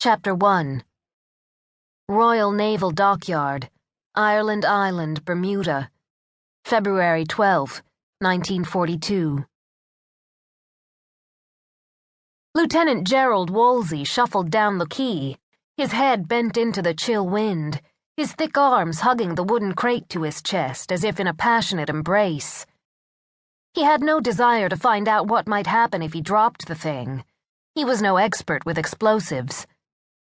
Chapter 1 Royal Naval Dockyard, Ireland Island, Bermuda, February 12, 1942. Lieutenant Gerald Wolsey shuffled down the quay, his head bent into the chill wind, his thick arms hugging the wooden crate to his chest as if in a passionate embrace. He had no desire to find out what might happen if he dropped the thing. He was no expert with explosives.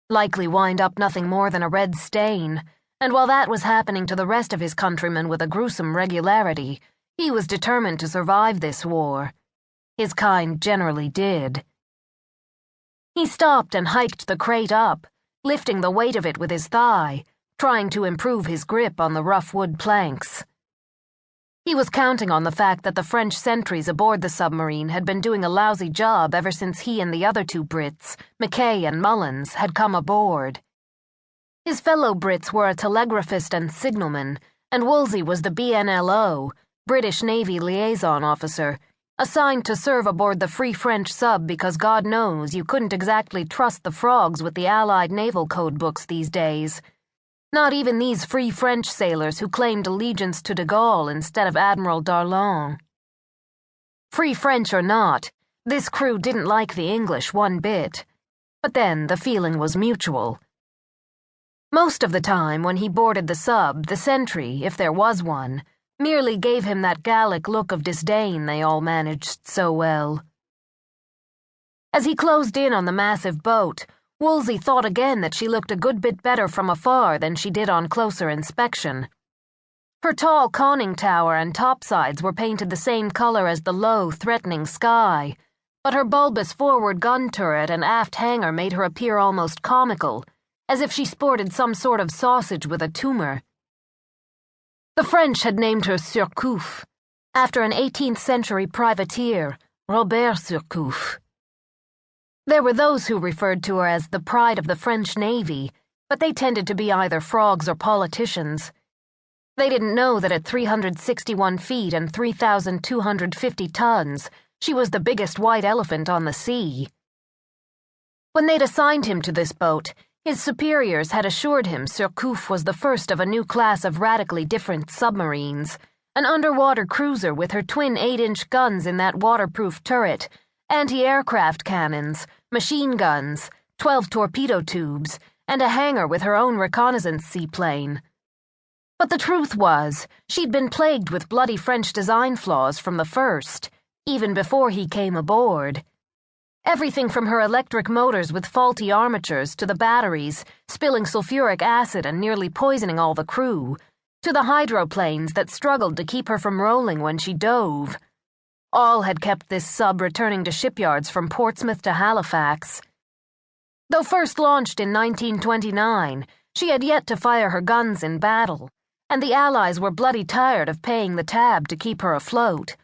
Likely wind up nothing more than a red stain, and while that was happening to the rest of his countrymen with a gruesome regularity, he was determined to survive this war. His kind generally did. He stopped and hiked the crate up, lifting the weight of it with his thigh, trying to improve his grip on the rough wood planks. He was counting on the fact that the French sentries aboard the submarine had been doing a lousy job ever since he and the other two Brits, Mackay and Mullins, had come aboard. His fellow Brits were a telegraphist and signalman, and Wolsey was the BNLO, British Navy liaison officer, assigned to serve aboard the Free French sub because God knows you couldn't exactly trust the frogs with the Allied naval code books these days. Not even these Free French sailors who claimed allegiance to de Gaulle instead of Admiral Darlan. Free French or not, this crew didn't like the English one bit. But then the feeling was mutual. Most of the time when he boarded the sub, the sentry, if there was one, merely gave him that Gallic look of disdain they all managed so well. As he closed in on the massive boat, Wolsey thought again that she looked a good bit better from afar than she did on closer inspection. Her tall conning tower and topsides were painted the same color as the low, threatening sky, but her bulbous forward gun turret and aft hangar made her appear almost comical, as if she sported some sort of sausage with a tumor. The French had named her Surcouf, after an 18th century privateer, Robert Surcouf. There were those who referred to her as the pride of the French Navy, but they tended to be either frogs or politicians. They didn't know that at 361 feet and 3,250 tons, she was the biggest white elephant on the sea. When they'd assigned him to this boat, his superiors had assured him Surcouf was the first of a new class of radically different submarines, an underwater cruiser with her twin 8-inch guns in that waterproof turret, anti-aircraft cannons, machine guns, 12 torpedo tubes, and a hangar with her own reconnaissance seaplane. But the truth was, she'd been plagued with bloody French design flaws from the first, even before he came aboard. Everything from her electric motors with faulty armatures to the batteries, spilling sulfuric acid and nearly poisoning all the crew, to the hydroplanes that struggled to keep her from rolling when she dove. All had kept this sub returning to shipyards from Portsmouth to Halifax. Though first launched in 1929, she had yet to fire her guns in battle, and the Allies were bloody tired of paying the tab to keep her afloat.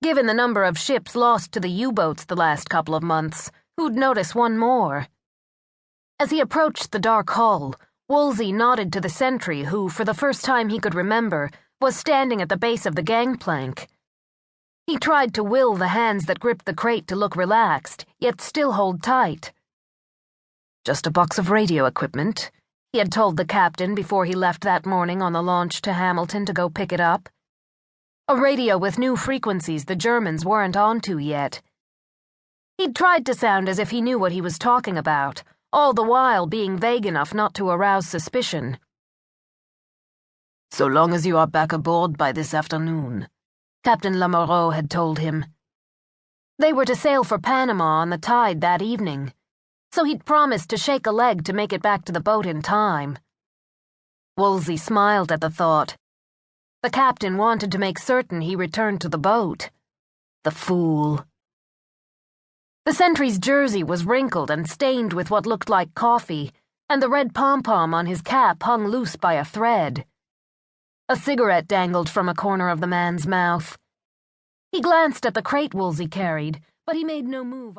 Given the number of ships lost to the U-boats the last couple of months, who'd notice one more? As he approached the dark hull, Wolsey nodded to the sentry who, for the first time he could remember, was standing at the base of the gangplank. He tried to will the hands that gripped the crate to look relaxed, yet still hold tight. "Just a box of radio equipment," he had told the captain before he left that morning on the launch to Hamilton to go pick it up. A radio with new frequencies the Germans weren't onto yet. He'd tried to sound as if he knew what he was talking about, all the while being vague enough not to arouse suspicion. "So long as you are back aboard by this afternoon," Captain Lamoureux had told him. They were to sail for Panama on the tide that evening, so he'd promised to shake a leg to make it back to the boat in time. Wolsey smiled at the thought. The captain wanted to make certain he returned to the boat. The fool. The sentry's jersey was wrinkled and stained with what looked like coffee, and the red pom-pom on his cap hung loose by a thread. A cigarette dangled from a corner of the man's mouth. He glanced at the crate Wolsey carried, but he made no move.